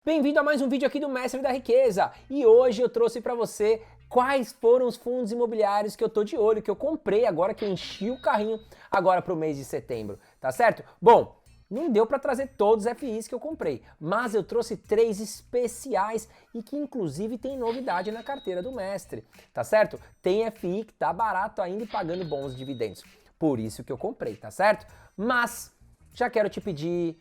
Bem-vindo a mais um vídeo aqui do Mestre da Riqueza e hoje eu trouxe para você quais foram os fundos imobiliários que eu tô de olho, que eu comprei agora que eu enchi o carrinho agora para o mês de setembro, tá certo? Bom, não deu para trazer todos os FIs que eu comprei, mas eu trouxe 3 especiais e que inclusive tem novidade na carteira do Mestre, tá certo? Tem FI que tá barato ainda e pagando bons dividendos, por isso que eu comprei, tá certo? Mas já quero te pedir,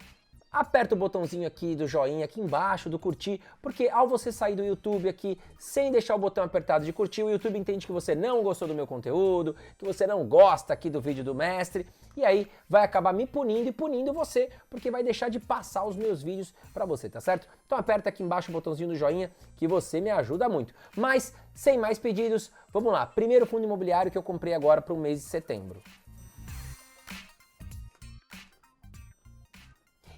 aperta o botãozinho aqui do joinha, aqui embaixo, do curtir, porque ao você sair do YouTube aqui sem deixar o botão apertado de curtir, o YouTube entende que você não gostou do meu conteúdo, que você não gosta aqui do vídeo do mestre, e aí vai acabar me punindo e punindo você, porque vai deixar de passar os meus vídeos pra você, tá certo? Então aperta aqui embaixo o botãozinho do joinha, que você me ajuda muito. Mas, sem mais pedidos, vamos lá. Primeiro fundo imobiliário que eu comprei agora para o mês de setembro.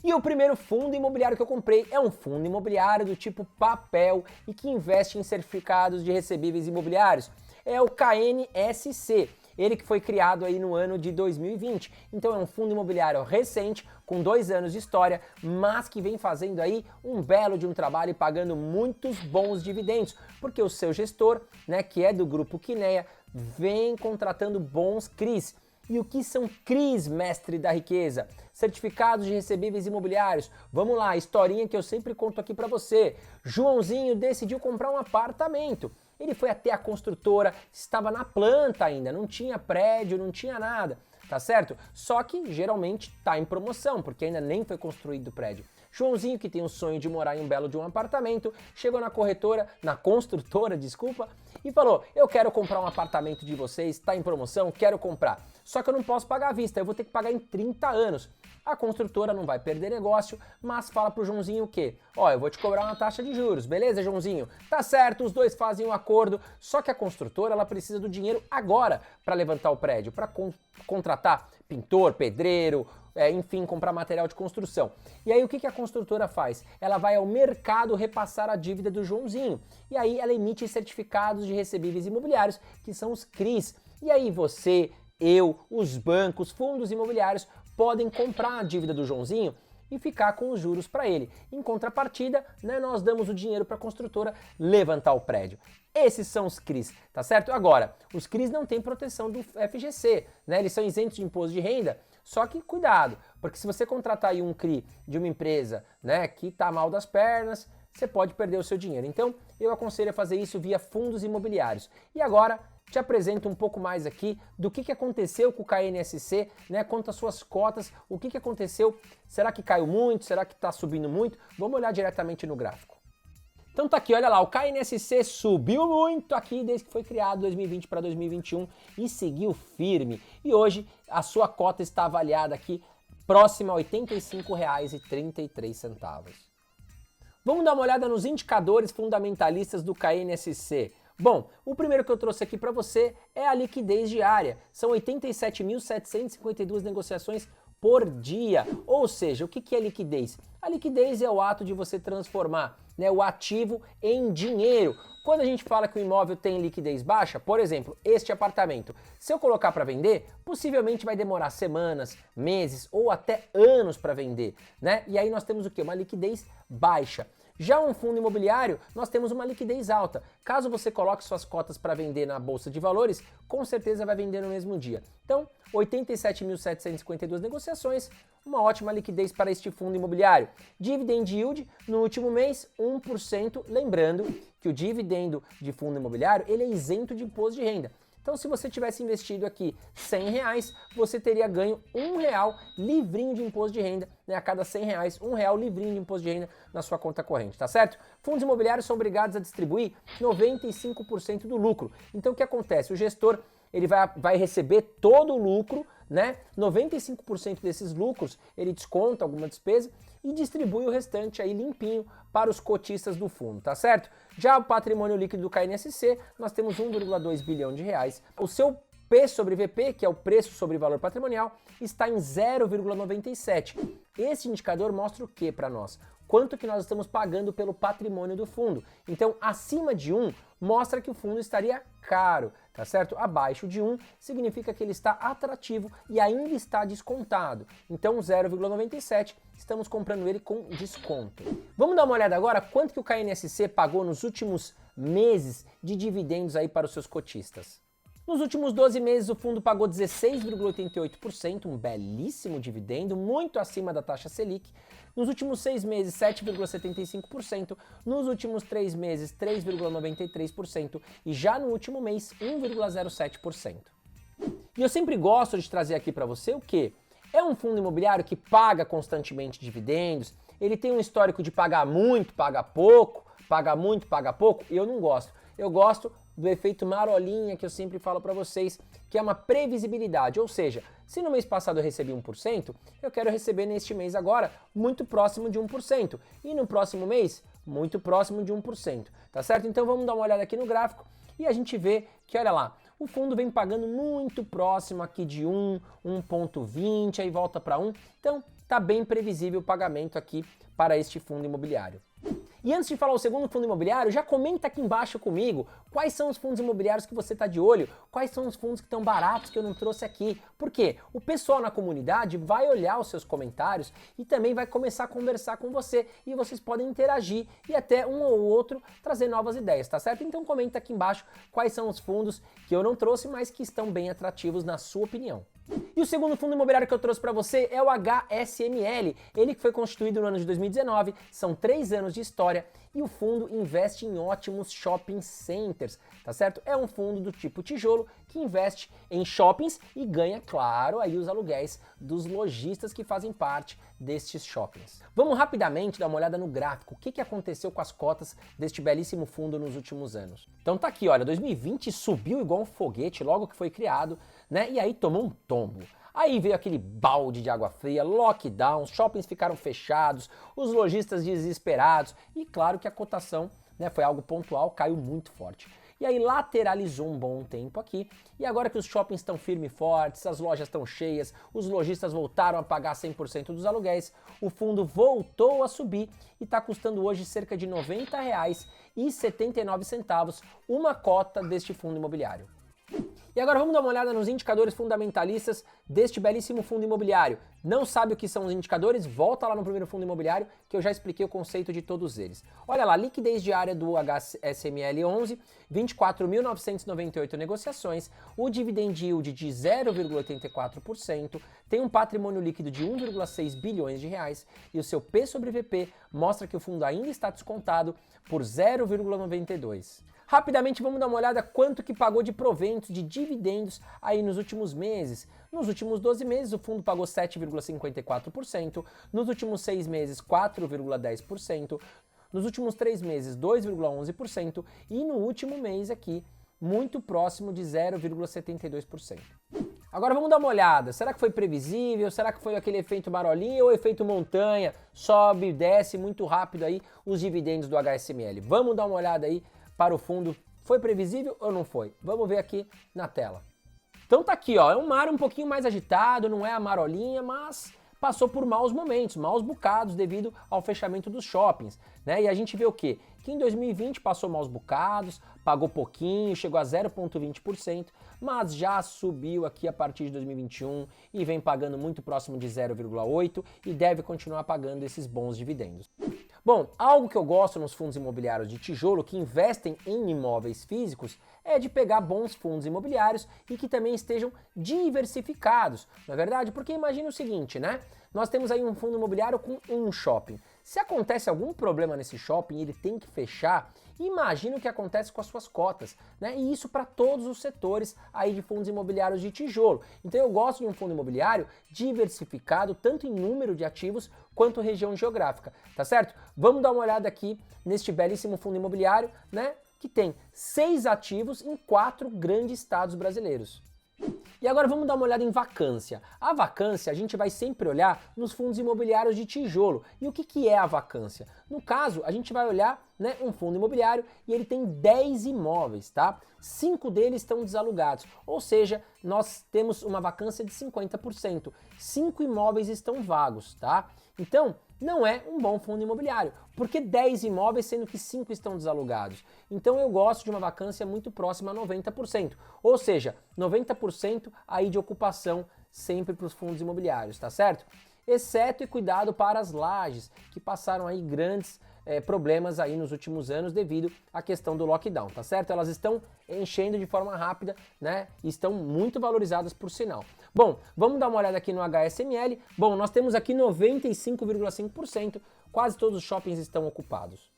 E o primeiro fundo imobiliário que eu comprei é um fundo imobiliário do tipo papel e que investe em certificados de recebíveis imobiliários. É o KNSC, ele que foi criado aí no ano de 2020. Então é um fundo imobiliário recente, com 2 anos de história, mas que vem fazendo aí um belo de um trabalho e pagando muitos bons dividendos, porque o seu gestor, né, que é do grupo Kinea, vem contratando bons CRIs. E o que são CRIs, mestre da riqueza? Certificados de recebíveis imobiliários. Vamos lá, historinha que eu sempre conto aqui para você. Joãozinho decidiu comprar um apartamento. Ele foi até a construtora, estava na planta ainda, não tinha prédio, não tinha nada, tá certo? Só que geralmente tá em promoção, porque ainda nem foi construído o prédio. Joãozinho, que tem o sonho de morar em um belo de um apartamento, chegou na construtora, desculpa, e falou: eu quero comprar um apartamento de vocês, tá em promoção, quero comprar. Só que eu não posso pagar à vista, eu vou ter que pagar em 30 anos. A construtora não vai perder negócio, mas fala pro Joãozinho o quê? Ó, eu vou te cobrar uma taxa de juros, beleza, Joãozinho? Tá certo, os dois fazem um acordo, só que a construtora ela precisa do dinheiro agora para levantar o prédio, para contratar pintor, pedreiro, enfim, comprar material de construção. E aí o que a construtora faz? Ela vai ao mercado repassar a dívida do Joãozinho. E aí ela emite certificados de recebíveis imobiliários, que são os CRIs. E aí você, eu, os bancos, fundos imobiliários podem comprar a dívida do Joãozinho e ficar com os juros para ele. Em contrapartida, né, nós damos o dinheiro para a construtora levantar o prédio. Esses são os CRIs, tá certo? Agora, os CRIs não têm proteção do FGC, né? Eles são isentos de imposto de renda, só que cuidado, porque se você contratar aí um CRI de uma empresa, né, que tá mal das pernas, você pode perder o seu dinheiro. Então, eu aconselho a fazer isso via fundos imobiliários. E agora, te apresento um pouco mais aqui do que aconteceu com o KNSC, né? Quanto às suas cotas, o que aconteceu? Será que caiu muito? Será que está subindo muito? Vamos olhar diretamente no gráfico. Então tá aqui, olha lá, o KNSC subiu muito aqui desde que foi criado 2020 para 2021 e seguiu firme. E hoje a sua cota está avaliada aqui próxima a R$ 85,33. Vamos dar uma olhada nos indicadores fundamentalistas do KNSC. Bom, o primeiro que eu trouxe aqui para você é a liquidez diária. São 87.752 negociações por dia. Ou seja, o que é liquidez? A liquidez é o ato de você transformar, né, o ativo em dinheiro. Quando a gente fala que o imóvel tem liquidez baixa, por exemplo, este apartamento, se eu colocar para vender, possivelmente vai demorar semanas, meses ou até anos para vender, né? E aí nós temos o quê? Uma liquidez baixa. Já um fundo imobiliário, nós temos uma liquidez alta. Caso você coloque suas cotas para vender na Bolsa de Valores, com certeza vai vender no mesmo dia. Então, 87.752 negociações, uma ótima liquidez para este fundo imobiliário. Dividend yield, no último mês, 1%. Lembrando que o dividendo de fundo imobiliário, ele é isento de imposto de renda. Então, se você tivesse investido aqui R$100, você teria ganho R$1 livrinho de imposto de renda, né? A cada R$100, R$1 livrinho de imposto de renda na sua conta corrente, tá certo? Fundos imobiliários são obrigados a distribuir 95% do lucro. Então, o que acontece? O gestor ele vai receber todo o lucro, né? 95% desses lucros ele desconta alguma despesa e distribui o restante aí limpinho para os cotistas do fundo, tá certo? Já o patrimônio líquido do KNSC, nós temos 1,2 bilhão de reais. O seu P sobre VP, que é o preço sobre valor patrimonial, está em 0,97. Esse indicador mostra o que para nós? Quanto que nós estamos pagando pelo patrimônio do fundo. Então, acima de 1, mostra que o fundo estaria caro. tá certo? Abaixo de 1 significa que ele está atrativo e ainda está descontado. Então 0,97 estamos comprando ele com desconto. Vamos dar uma olhada agora quanto que o KNSC pagou nos últimos meses de dividendos aí para os seus cotistas. Nos últimos 12 meses, o fundo pagou 16,88%, um belíssimo dividendo, muito acima da taxa Selic. Nos últimos 6 meses, 7,75%. Nos últimos 3 meses, 3,93%. E já no último mês, 1,07%. E eu sempre gosto de trazer aqui para você o quê? É um fundo imobiliário que paga constantemente dividendos, ele tem um histórico de pagar muito, paga pouco, paga muito, paga pouco, e eu não gosto. Eu gosto do efeito marolinha que eu sempre falo para vocês, que é uma previsibilidade, ou seja, se no mês passado eu recebi 1%, eu quero receber neste mês agora muito próximo de 1%, e no próximo mês, muito próximo de 1%, tá certo? Então vamos dar uma olhada aqui no gráfico e a gente vê que, olha lá, o fundo vem pagando muito próximo aqui de 1,20, aí volta para 1, então tá bem previsível o pagamento aqui para este fundo imobiliário. E antes de falar o segundo fundo imobiliário, já comenta aqui embaixo comigo quais são os fundos imobiliários que você está de olho, quais são os fundos que estão baratos que eu não trouxe aqui. Por quê? O pessoal na comunidade vai olhar os seus comentários e também vai começar a conversar com você e vocês podem interagir e até um ou outro trazer novas ideias, tá certo? Então comenta aqui embaixo quais são os fundos que eu não trouxe, mas que estão bem atrativos na sua opinião. E o segundo fundo imobiliário que eu trouxe para você é o HSML, ele que foi constituído no ano de 2019, são 3 anos de história e o fundo investe em ótimos shopping centers, tá certo? É um fundo do tipo tijolo que investe em shoppings e ganha, claro, aí os aluguéis dos lojistas que fazem parte destes shoppings. Vamos rapidamente dar uma olhada no gráfico, o que aconteceu com as cotas deste belíssimo fundo nos últimos anos. Então tá aqui, olha, 2020 subiu igual um foguete logo que foi criado, né? E aí tomou um tombo. Aí veio aquele balde de água fria, lockdown, shoppings ficaram fechados, os lojistas desesperados e claro que a cotação, né, foi algo pontual, caiu muito forte. E aí lateralizou um bom tempo aqui, e agora que os shoppings estão firmes e fortes, as lojas estão cheias, os lojistas voltaram a pagar 100% dos aluguéis, o fundo voltou a subir e está custando hoje cerca de R$ 90,79 uma cota deste fundo imobiliário. E agora vamos dar uma olhada nos indicadores fundamentalistas deste belíssimo fundo imobiliário. Não sabe o que são os indicadores? Volta lá no primeiro fundo imobiliário que eu já expliquei o conceito de todos eles. Olha lá, liquidez diária do HSML 11, 24.998 negociações, o dividend yield de 0,84%, tem um patrimônio líquido de 1,6 bilhões de reais e o seu P sobre VP mostra que o fundo ainda está descontado por 0,92. Rapidamente vamos dar uma olhada quanto que pagou de proventos, de dividendos aí nos últimos meses. Nos últimos 12 meses o fundo pagou 7,54%, nos últimos 6 meses 4,10%, nos últimos 3 meses 2,11% e no último mês aqui muito próximo de 0,72%. Agora vamos dar uma olhada, será que foi previsível, será que foi aquele efeito marolinha ou efeito montanha, sobe e desce muito rápido aí os dividendos do HSML? Vamos dar uma olhada aí para o fundo, foi previsível ou não foi? Vamos ver aqui na tela. Então tá aqui, ó, é um mar um pouquinho mais agitado, não é a marolinha, mas passou por maus momentos, maus bocados devido ao fechamento dos shoppings, né? E a gente vê o quê? Que em 2020 passou maus bocados, pagou pouquinho, chegou a 0,20%, mas já subiu aqui a partir de 2021 e vem pagando muito próximo de 0,8% e deve continuar pagando esses bons dividendos. Bom, algo que eu gosto nos fundos imobiliários de tijolo que investem em imóveis físicos é de pegar bons fundos imobiliários e que também estejam diversificados, não é verdade? Porque imagina o seguinte, né? Nós temos aí um fundo imobiliário com um shopping. Se acontece algum problema nesse shopping e ele tem que fechar, imagina o que acontece com as suas cotas, né? E isso para todos os setores aí de fundos imobiliários de tijolo. Então eu gosto de um fundo imobiliário diversificado tanto em número de ativos quanto região geográfica, tá certo? Vamos dar uma olhada aqui neste belíssimo fundo imobiliário, né? Que tem 6 ativos em 4 grandes estados brasileiros. E agora vamos dar uma olhada em vacância. A vacância a gente vai sempre olhar nos fundos imobiliários de tijolo. E o que é a vacância? No caso, a gente vai olhar, né, um fundo imobiliário e ele tem 10 imóveis, tá? 5 deles estão desalugados, ou seja, nós temos uma vacância de 50%. 5 imóveis estão vagos, tá? Então, não é um bom fundo imobiliário, porque 10 imóveis, sendo que 5 estão desalogados. Então eu gosto de uma vacância muito próxima a 90%, ou seja, 90% aí de ocupação sempre para os fundos imobiliários, tá certo? Exceto e cuidado para as lajes, que passaram aí grandes problemas aí nos últimos anos devido à questão do lockdown, tá certo? Elas estão enchendo de forma rápida, né? E estão muito valorizadas por sinal. Bom, vamos dar uma olhada aqui no HSML. Bom, nós temos aqui 95,5%, quase todos os shoppings estão ocupados.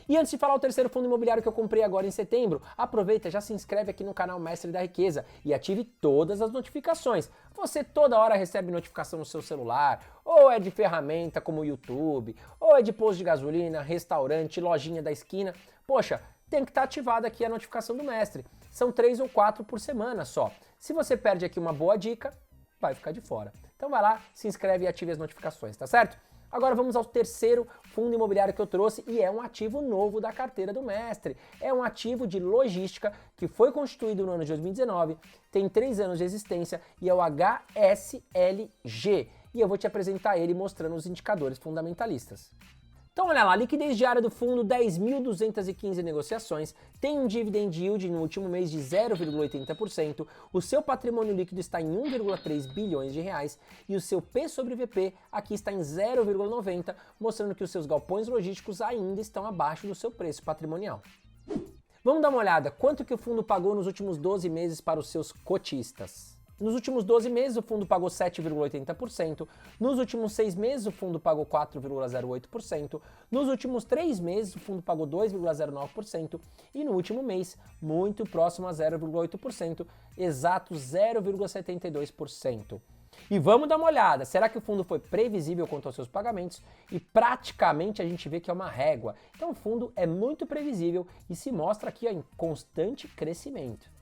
E antes de falar o terceiro fundo imobiliário que eu comprei agora em setembro, aproveita, já se inscreve aqui no canal Mestre da Riqueza e ative todas as notificações. Você toda hora recebe notificação no seu celular, ou é de ferramenta como o YouTube, ou é de posto de gasolina, restaurante, lojinha da esquina. Poxa, tem que estar ativada aqui a notificação do Mestre. São 3 ou 4 por semana só. Se você perde aqui uma boa dica, vai ficar de fora. Então vai lá, se inscreve e ative as notificações, tá certo? Agora vamos ao terceiro fundo imobiliário que eu trouxe e é um ativo novo da carteira do Mestre. É um ativo de logística que foi constituído no ano de 2019, tem 3 anos de existência e é o HSLG. E eu vou te apresentar ele mostrando os indicadores fundamentalistas. Então olha lá, liquidez diária do fundo 10.215 negociações, tem um dividend yield no último mês de 0,80%, o seu patrimônio líquido está em 1,3 bilhões de reais e o seu P sobre VP aqui está em 0,90, mostrando que os seus galpões logísticos ainda estão abaixo do seu preço patrimonial. Vamos dar uma olhada, quanto que o fundo pagou nos últimos 12 meses para os seus cotistas? Nos últimos 12 meses, o fundo pagou 7,80%. Nos últimos 6 meses, o fundo pagou 4,08%. Nos últimos 3 meses, o fundo pagou 2,09%. E no último mês, muito próximo a 0,8%, exato 0,72%. E vamos dar uma olhada, será que o fundo foi previsível quanto aos seus pagamentos? E praticamente a gente vê que é uma régua. Então o fundo é muito previsível e se mostra aqui em constante crescimento.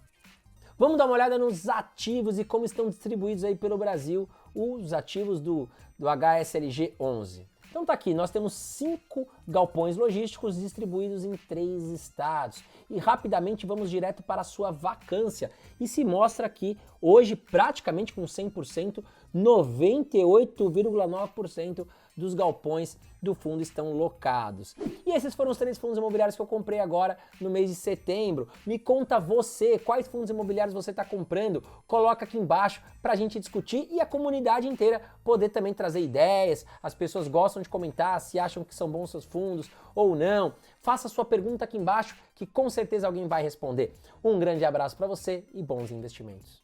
Vamos dar uma olhada nos ativos e como estão distribuídos aí pelo Brasil os ativos do HSLG 11. Então tá aqui, nós temos 5 galpões logísticos distribuídos em 3 estados. E rapidamente vamos direto para a sua vacância. E se mostra aqui, hoje praticamente com 100%, 98,9% dos galpões do fundo estão locados. E esses foram os 3 fundos imobiliários que eu comprei agora no mês de setembro. Me conta você, quais fundos imobiliários você está comprando? Coloca aqui embaixo para a gente discutir e a comunidade inteira poder também trazer ideias. As pessoas gostam de comentar se acham que são bons seus fundos ou não. Faça sua pergunta aqui embaixo que com certeza alguém vai responder. Um grande abraço para você e bons investimentos.